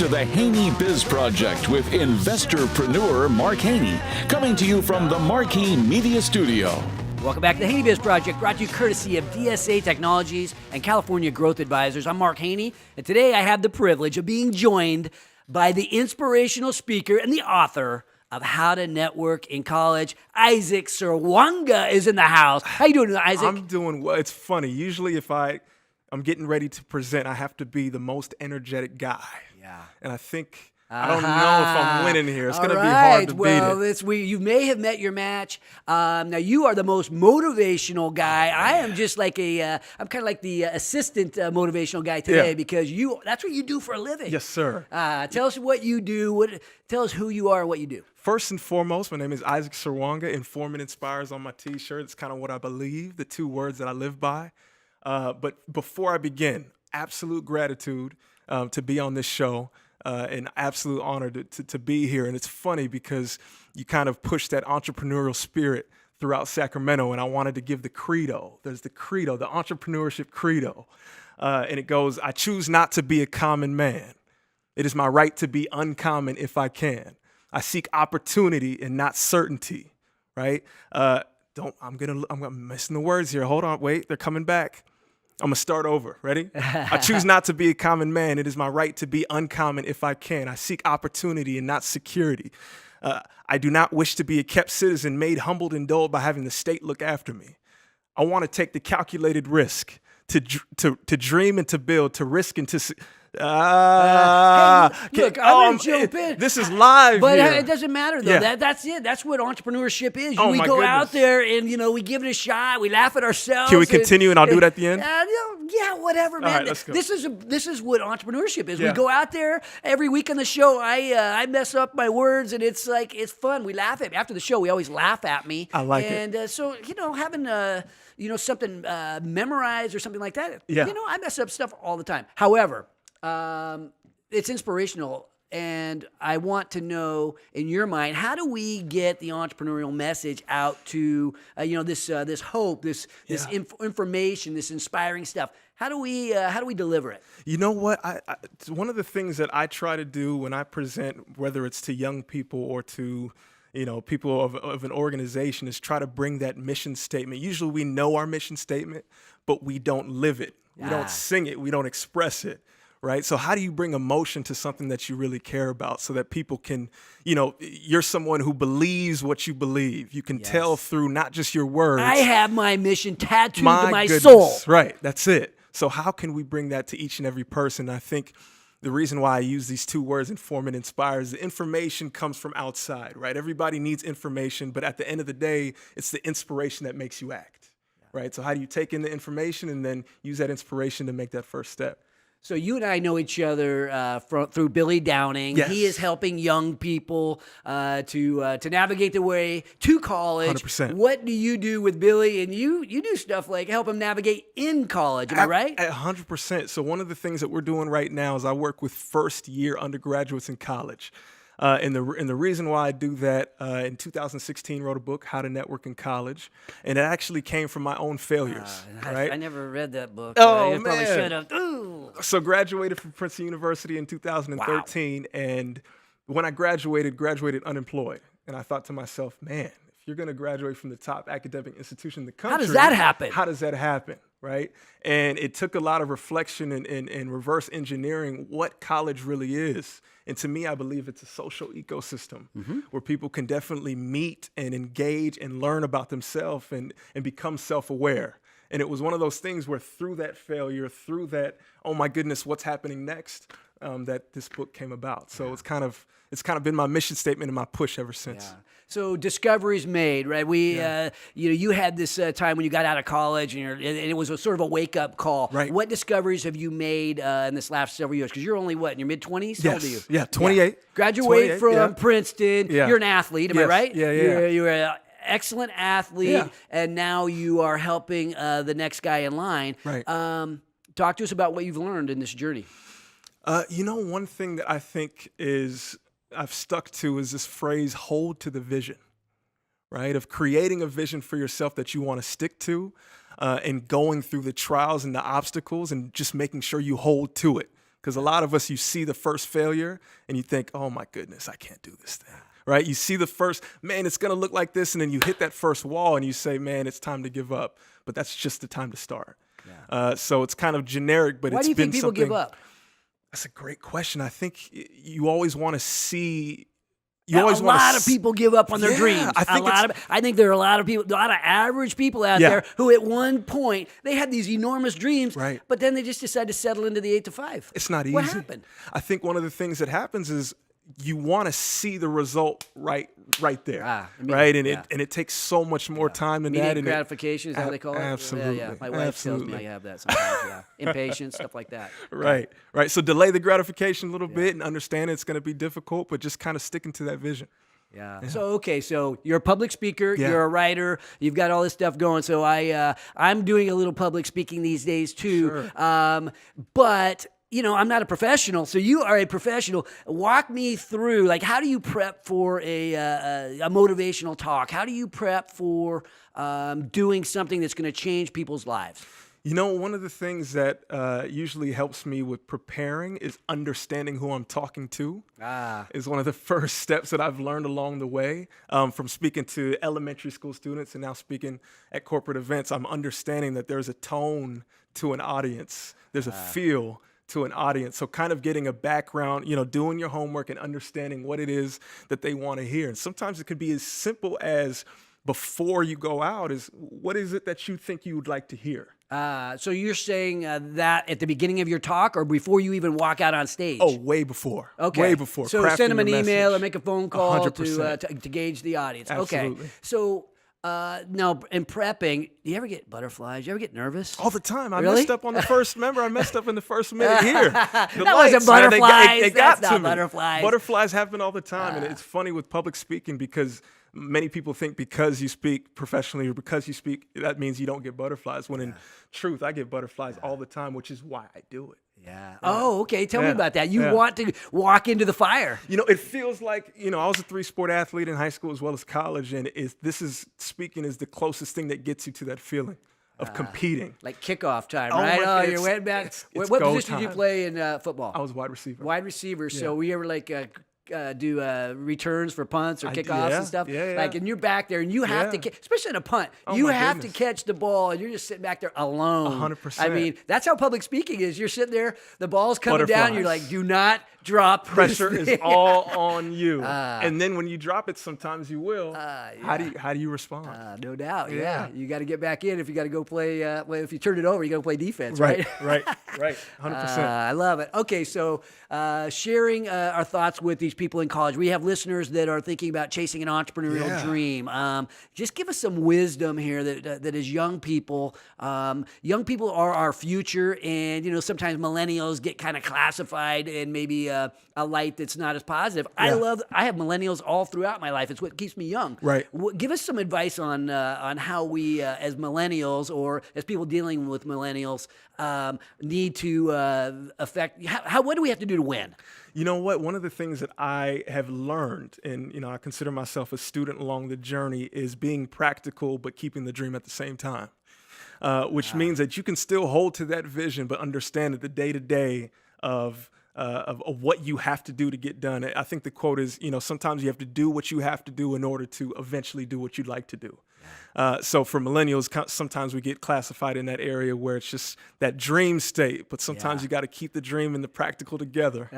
to the HaneyBiz Project with investorpreneur Mark Haney, coming to you from the Marquee Media Studio. Welcome back to the HaneyBiz Project, brought to you courtesy of DSA Technologies and California Growth Advisors. I'm Mark Haney, and today I have the privilege of being joined by the inspirational speaker and the author of How to Network in College. Issac Serwanga is in the house. How you doing, Isaac? I'm doing well. It's funny. Usually if I'm getting ready to present, I have to be the most energetic guy. Yeah. And I think, I don't know if I'm winning here. It's going to be hard to beat it. Well, you may have met your match. Now, you are the most motivational guy. I am just like I'm kind of like the assistant motivational guy today because that's what you do for a living. Yes, sir. Tell us what you do. Tell us who you are and what you do. First and foremost, my name is Issac Serwanga. Inform and inspires on my t-shirt. It's kind of what I believe, the two words that I live by. But before I begin, absolute gratitude to be on this show. An absolute honor to be here. And it's funny because you kind of push that entrepreneurial spirit throughout Sacramento, and I wanted to give the credo. There's the credo, the entrepreneurship credo. And it goes, I choose not to be a common man. It is my right to be uncommon if I can. I seek opportunity and not certainty, right? I'm missing the words here. Hold on, wait, they're coming back. I'm going to start over. Ready? I choose not to be a common man. It is my right to be uncommon if I can. I seek opportunity and not security. I do not wish to be a kept citizen, made humbled and dulled by having the state look after me. I want to take the calculated risk to dream and to build, to risk and to... Hey, look, I'm going to jump in. This is live But here. it doesn't matter, though. Yeah. That's it. That's what entrepreneurship is. Oh, we my go goodness. out there and, we give it a shot. We laugh at ourselves. Can we continue and I'll do it at the end? Yeah, whatever, man. All right, let's go. This is what entrepreneurship is. Yeah. We go out there every week on the show. I mess up my words, and it's fun. We laugh at me. After the show, we always laugh at me. I like it. And so, having something memorized or something like that, Yeah. I mess up stuff all the time. However, it's inspirational, and I want to know, in your mind, how do we get the entrepreneurial message out to this hope, this information, this inspiring stuff? How do we deliver it? You know what? One of the things that I try to do when I present, whether it's to young people or to people of an organization, is try to bring that mission statement. Usually we know our mission statement, but we don't live it. We don't sing it. We don't express it. Right? So how do you bring emotion to something that you really care about so that people can, you're someone who believes what you believe. You can tell through not just your words. I have my mission tattooed to my goodness. soul. Right. That's it. So how can we bring that to each and every person? I think the reason why I use these two words, inform and inspires, the information comes from outside, right? Everybody needs information, but at the end of the day, it's the inspiration that makes you act, right? So how do you take in the information and then use that inspiration to make that first step? So you and I know each other through Billy Downing. Yes. He is helping young people to navigate their way to college. 100%. What do you do with Billy? And you do stuff like help him navigate in college. Am I right? 100%. So one of the things that we're doing right now is I work with first-year undergraduates in college. And the reason why I do that, in 2016, wrote a book, How to Network in College, and it actually came from my own failures. Right? I never read that book. Oh, I probably man. should have. Ooh. So graduated from Princeton University in 2013, and when I graduated unemployed. And I thought to myself, man, if you're going to graduate from the top academic institution in the country, How does that happen? How does that happen? Right? And it took a lot of reflection and reverse engineering what college really is. And to me, I believe it's a social ecosystem where people can definitely meet and engage and learn about themselves and become self-aware. And it was one of those things where through that failure, through that, oh my goodness, what's happening next, that this book came about. So it's kind of been my mission statement and my push ever since. Yeah. So discoveries made, right? You had this time when you got out of college, and it was a sort of a wake-up call. Right. What discoveries have you made in this last several years? Because you're only, in your mid-20s? How old are you? Yeah, 28. Graduate 28, from Princeton. Yeah. You're an athlete, am I right? Yeah. You're an excellent athlete, and now you are helping the next guy in line. Right. Talk to us about what you've learned in this journey. One thing that I think I've stuck to is this phrase, hold to the vision, right? Of creating a vision for yourself that you want to stick to and going through the trials and the obstacles and just making sure you hold to it. Because a lot of us, you see the first failure and you think, oh my goodness, I can't do this thing, right? You see the first, man, it's going to look like this. And then you hit that first wall and you say, man, it's time to give up. But that's just the time to start. Yeah. So it's kind of generic, but it's been something. Why do you think people give up? That's a great question. I think you always want to see. A lot of people give up on their dreams. I think there are a lot of people, a lot of average people out there who at one point, they had these enormous dreams, but then they just decide to settle into the 8 to 5. It's not easy. What happened? I think one of the things that happens is you want to see the result right there, right? And it takes so much more time than that. Immediate gratification is how they call it. Absolutely. Yeah. My wife tells me I have that sometimes. Impatience, stuff like that. Right. So delay the gratification a little bit and understand it's going to be difficult, but just kind of sticking to that vision. Yeah. So you're a public speaker, you're a writer, you've got all this stuff going. So I'm doing a little public speaking these days too. Sure. But I'm not a professional, so you are a professional. Walk me through, how do you prep for a motivational talk? How do you prep for doing something that's going to change people's lives? One of the things that usually helps me with preparing is understanding who I'm talking to. Is one of the first steps that I've learned along the way from speaking to elementary school students and now speaking at corporate events. I'm understanding that there's a tone to an audience. There's a feel to an audience. So kind of getting a background, doing your homework and understanding what it is that they want to hear. And sometimes it could be as simple as before you go out is what is it that you think you would like to hear? So you're saying that at the beginning of your talk or before you even walk out on stage? Oh, way before. Okay. Way before. So send them an email or make a phone call to gauge the audience. Absolutely. Okay. So now, in prepping, do you ever get butterflies? Do you ever get nervous? All the time. I Really? messed up on the first. Remember, I messed up in the first minute here. That wasn't butterflies. They got That's to not me. butterflies. Butterflies happen all the time, and it's funny with public speaking because many people think because you speak professionally or because you speak, that means you don't get butterflies. When in truth, I get butterflies all the time, which is why I do it. Yeah. Oh, okay. Tell me about that. You want to walk into the fire. It feels like, I was a 3-sport athlete in high school as well as college. And speaking is the closest thing that gets you to that feeling of competing. Like kickoff time, right? You went back. What position did you play in football? I was wide receiver. Wide receiver. Yeah. So we ever do returns for punts or kickoffs and stuff. And you're back there and you have to, especially in a punt, you have to catch the ball and you're just sitting back there alone. 100%. I mean, that's how public speaking is. You're sitting there, the ball's coming down, you're like, do not drop. Pressure is all on you. And then when you drop it, sometimes you will. How do you respond? No doubt. Yeah. You got to get back in if you got to go play. If you turn it over, you got to play defense, right? Right. 100%. I love it. Okay, so sharing our thoughts with these people in college. We have listeners that are thinking about chasing an entrepreneurial dream. Just give us some wisdom here that as young people are our future, and sometimes millennials get kind of classified in maybe a light that's not as positive. I have millennials all throughout my life. It's what keeps me young. Right. Give us some advice on how we as millennials or as people dealing with millennials need to affect. What do we have to do to win? You know what? One of the things that I have learned, and I consider myself a student along the journey, is being practical but keeping the dream at the same time. Which means that you can still hold to that vision, but understand that the day-to-day of what you have to do to get done. I think the quote is, sometimes you have to do what you have to do in order to eventually do what you'd like to do. So for millennials, sometimes we get classified in that area where it's just that dream state, but sometimes you got to keep the dream and the practical together.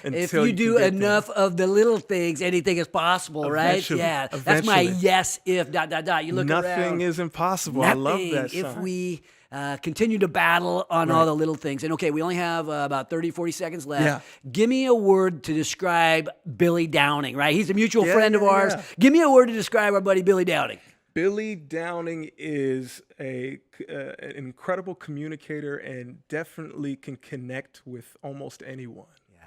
If you do enough of the little things, anything is possible, right? Yeah, that's my yes if ... You look around. Nothing is impossible. I love that sign. If we continue to battle on all the little things. And okay, we only have about 30, 40 seconds left. Yeah. Give me a word to describe Billy Downing, right? He's a mutual friend of ours. Give me a word to describe our buddy Billy Downing. Billy Downing is an incredible communicator and definitely can connect with almost anyone.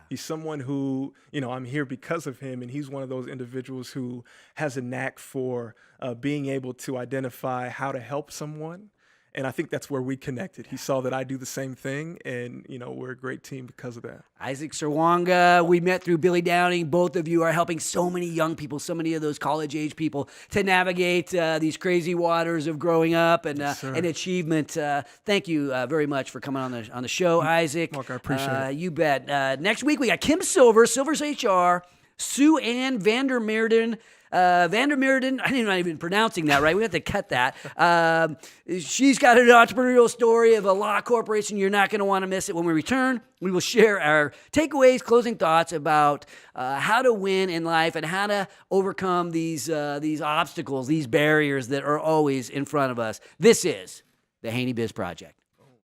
He's someone who, I'm here because of him, and he's one of those individuals who has a knack for being able to identify how to help someone And I think that's where we connected. He saw that I do the same thing, and we're a great team because of that. Issac Serwanga, we met through Billy Downing. Both of you are helping so many young people, so many of those college-age people, to navigate these crazy waters of growing up and achievement. Thank you very much for coming on the show, Issac. Mark, I appreciate it. You bet. Next week we got Kim Silver, Silver's HR, Sue Ann Vandermeerden. Vandermeerden, I'm not even pronouncing that right. We have to cut that. She's got an entrepreneurial story of a law corporation. You're not going to want to miss it. When we return, we will share our takeaways, closing thoughts about how to win in life and how to overcome these obstacles, these barriers that are always in front of us. This is the HaneyBiz Project.